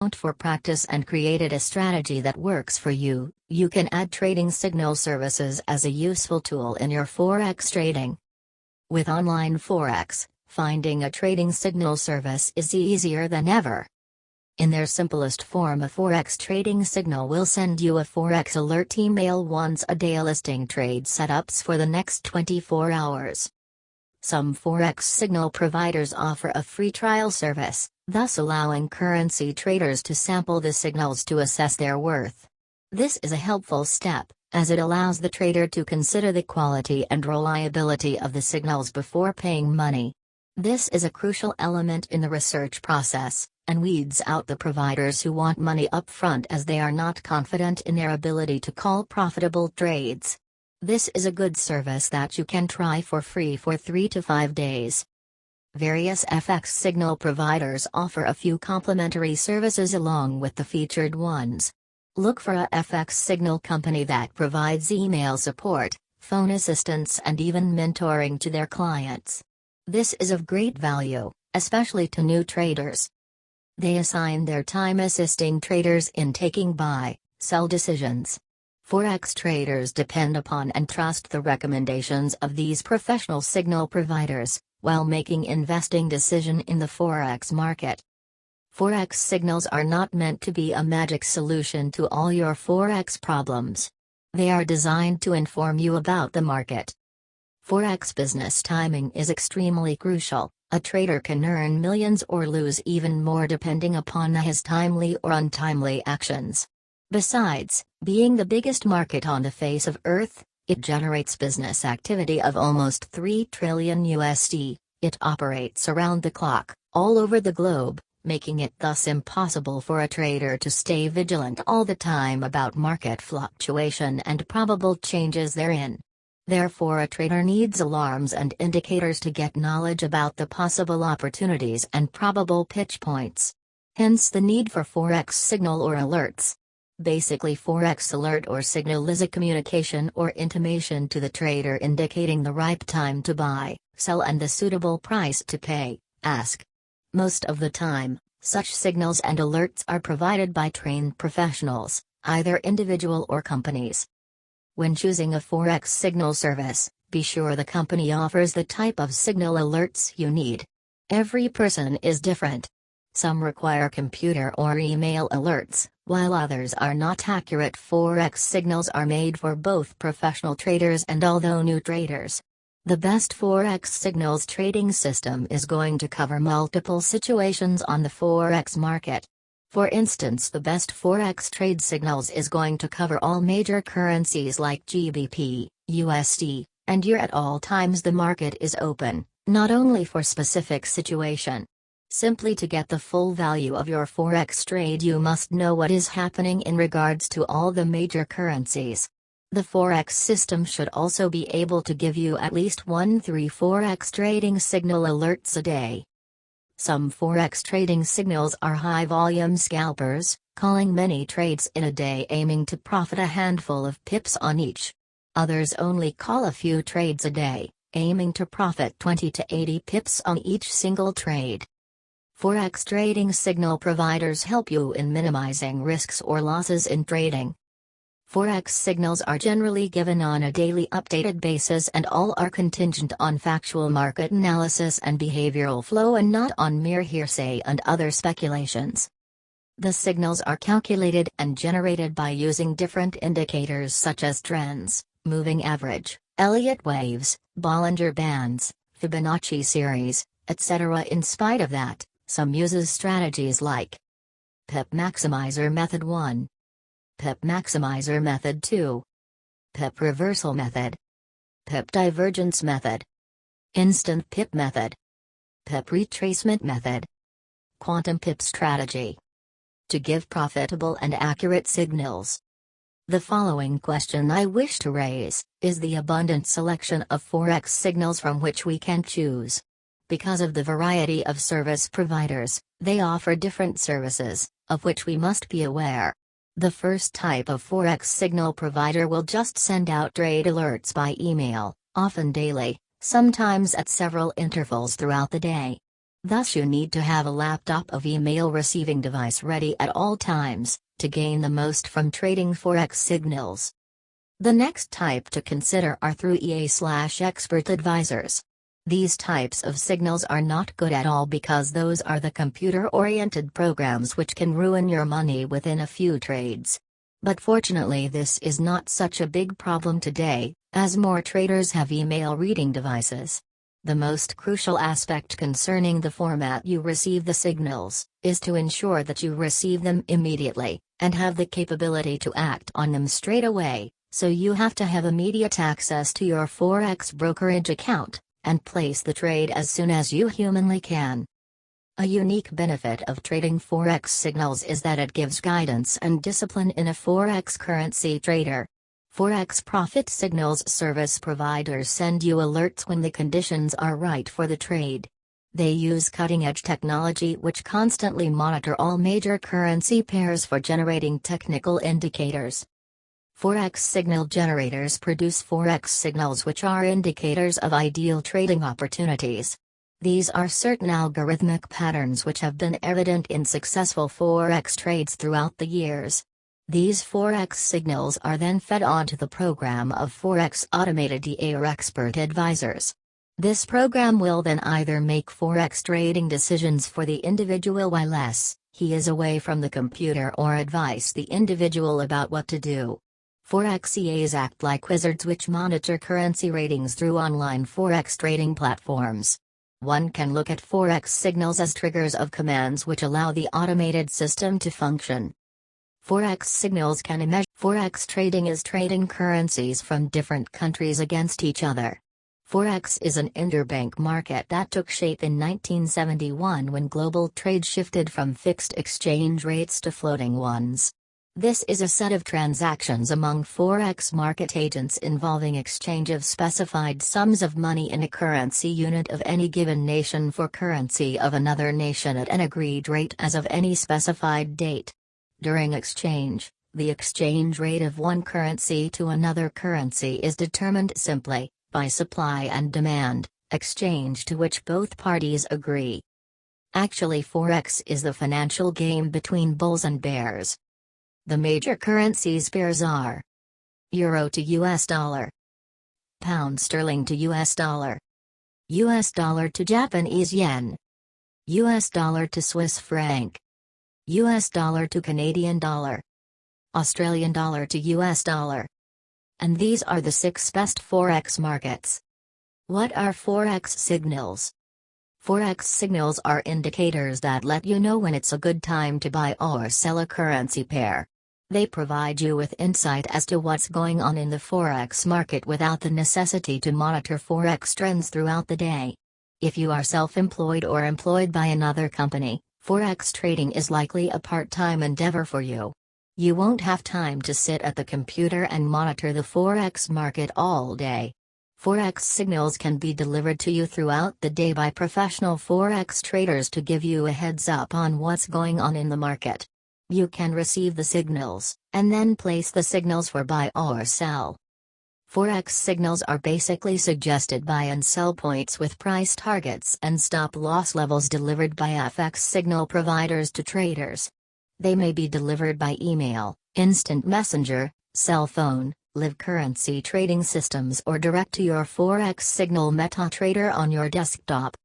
for practice and created a strategy that works for you, you can add trading signal services as a useful tool in your forex trading. With online forex, finding a trading signal service is easier than ever. In their simplest form, a forex trading signal will send you a forex alert email once a day listing trade setups for the next 24 hours. Some forex signal providers offer a free trial service, thus allowing currency traders to sample the signals to assess their worth. This is a helpful step, as it allows the trader to consider the quality and reliability of the signals before paying money. This is a crucial element in the research process, and weeds out the providers who want money upfront as they are not confident in their ability to call profitable trades. This is a good service that you can try for free for 3 to 5 days. Various FX signal providers offer a few complimentary services along with the featured ones. Look for a FX signal company that provides email support, phone assistance, and even mentoring to their clients. This is of great value, especially to new traders. They assign their time assisting traders in taking buy, sell decisions. Forex traders depend upon and trust the recommendations of these professional signal providers, while making investing decision in the forex market. Forex signals are not meant to be a magic solution to all your forex problems. They are designed to inform you about the market. Forex business timing is extremely crucial. A trader can earn millions or lose even more depending upon his timely or untimely actions. Besides, being the biggest market on the face of Earth, it generates business activity of almost $3 trillion USD. It operates around the clock, all over the globe, making it thus impossible for a trader to stay vigilant all the time about market fluctuation and probable changes therein. Therefore, a trader needs alarms and indicators to get knowledge about the possible opportunities and probable pitch points. Hence the need for forex signal or alerts. Basically, forex alert or signal is a communication or intimation to the trader indicating the ripe time to buy, sell, and the suitable price to pay, ask. Most of the time, such signals and alerts are provided by trained professionals, either individual or companies. When choosing a forex signal service, be sure the company offers the type of signal alerts you need. Every person is different. Some require computer or email alerts, while others are not accurate. Forex signals are made for both professional traders and although new traders. The best forex signals trading system is going to cover multiple situations on the forex market. For instance, the best forex trade signals is going to cover all major currencies like GBP, USD, and euro at all times the market is open, not only for specific situation. Simply to get the full value of your forex trade, you must know what is happening in regards to all the major currencies. The forex system should also be able to give you at least 1-3 forex trading signal alerts a day. Some forex trading signals are high-volume scalpers, calling many trades in a day aiming to profit a handful of pips on each. Others only call a few trades a day, aiming to profit 20 to 80 pips on each single trade. Forex trading signal providers help you in minimizing risks or losses in trading. Forex signals are generally given on a daily updated basis and all are contingent on factual market analysis and behavioral flow and not on mere hearsay and other speculations. The signals are calculated and generated by using different indicators such as trends, moving average, Elliott waves, Bollinger Bands, Fibonacci series, etc. In spite of that, some uses strategies like Pip Maximizer Method 1, Pip Maximizer Method 2, Pip Reversal Method, Pip Divergence Method, Instant Pip Method, Pip Retracement Method, Quantum Pip Strategy. To give profitable and accurate signals. The following question I wish to raise is the abundant selection of forex signals from which we can choose. Because of the variety of service providers, they offer different services, of which we must be aware. The first type of forex signal provider will just send out trade alerts by email, often daily, sometimes at several intervals throughout the day. Thus you need to have a laptop of email receiving device ready at all times, to gain the most from trading forex signals. The next type to consider are through EA/expert advisors. These types of signals are not good at all because those are the computer-oriented programs which can ruin your money within a few trades. But fortunately this is not such a big problem today, as more traders have email reading devices. The most crucial aspect concerning the format you receive the signals, is to ensure that you receive them immediately, and have the capability to act on them straight away, so you have to have immediate access to your forex brokerage account, and place the trade as soon as you humanly can. A unique benefit of trading forex signals is that it gives guidance and discipline in a forex currency trader. Forex profit signals service providers send you alerts when the conditions are right for the trade. They use cutting-edge technology which constantly monitor all major currency pairs for generating technical indicators. Forex signal generators produce forex signals which are indicators of ideal trading opportunities. These are certain algorithmic patterns which have been evident in successful forex trades throughout the years. These forex signals are then fed onto the program of forex automated EA or expert advisors. This program will then either make forex trading decisions for the individual while he is away from the computer, or advise the individual about what to do. Forex EAs act like wizards which monitor currency ratings through online forex trading platforms. One can look at forex signals as triggers of commands which allow the automated system to function. Forex signals can measure. Forex trading is trading currencies from different countries against each other. Forex is an interbank market that took shape in 1971 when global trade shifted from fixed exchange rates to floating ones. This is a set of transactions among forex market agents involving exchange of specified sums of money in a currency unit of any given nation for currency of another nation at an agreed rate as of any specified date. During exchange, the exchange rate of one currency to another currency is determined simply by supply and demand, exchange to which both parties agree. Actually, forex is the financial game between bulls and bears. The major currencies pairs are Euro to US dollar, Pound sterling to US dollar to Japanese yen, US dollar to Swiss franc, US dollar to Canadian dollar, Australian dollar to US dollar. And these are the 6 best forex markets. What are forex signals? Forex signals are indicators that let you know when it's a good time to buy or sell a currency pair. They provide you with insight as to what's going on in the forex market without the necessity to monitor forex trends throughout the day. If you are self-employed or employed by another company, forex trading is likely a part-time endeavor for you. You won't have time to sit at the computer and monitor the forex market all day. Forex signals can be delivered to you throughout the day by professional forex traders to give you a heads up on what's going on in the market. You can receive the signals, and then place the signals for buy or sell. Forex signals are basically suggested buy and sell points with price targets and stop-loss levels delivered by FX signal providers to traders. They may be delivered by email, instant messenger, cell phone, live currency trading systems, or direct to your Forex signal MetaTrader on your desktop.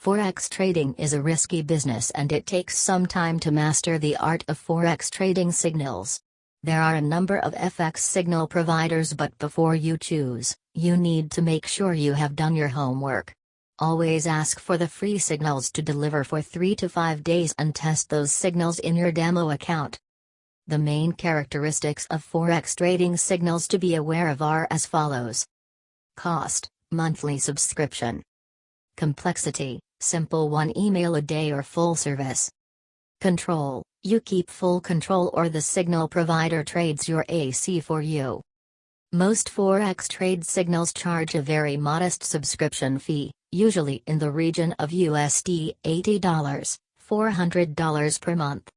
Forex trading is a risky business and it takes some time to master the art of Forex trading signals. There are a number of FX signal providers, but before you choose, you need to make sure you have done your homework. Always ask for the free signals to deliver for 3 to 5 days and test those signals in your demo account. The main characteristics of Forex trading signals to be aware of are as follows. Cost, monthly subscription. Complexity, simple, 1 email a day or full service. Control, you keep full control or the signal provider trades your AC for you. Most Forex trade signals charge a very modest subscription fee, usually in the region of USD $80, $400 per month.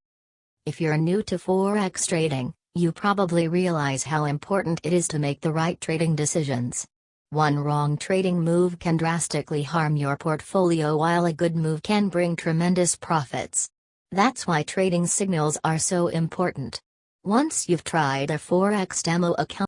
If you're new to Forex trading, you probably realize how important it is to make the right trading decisions. One wrong trading move can drastically harm your portfolio, while a good move can bring tremendous profits. That's why trading signals are so important. Once you've tried a Forex demo account,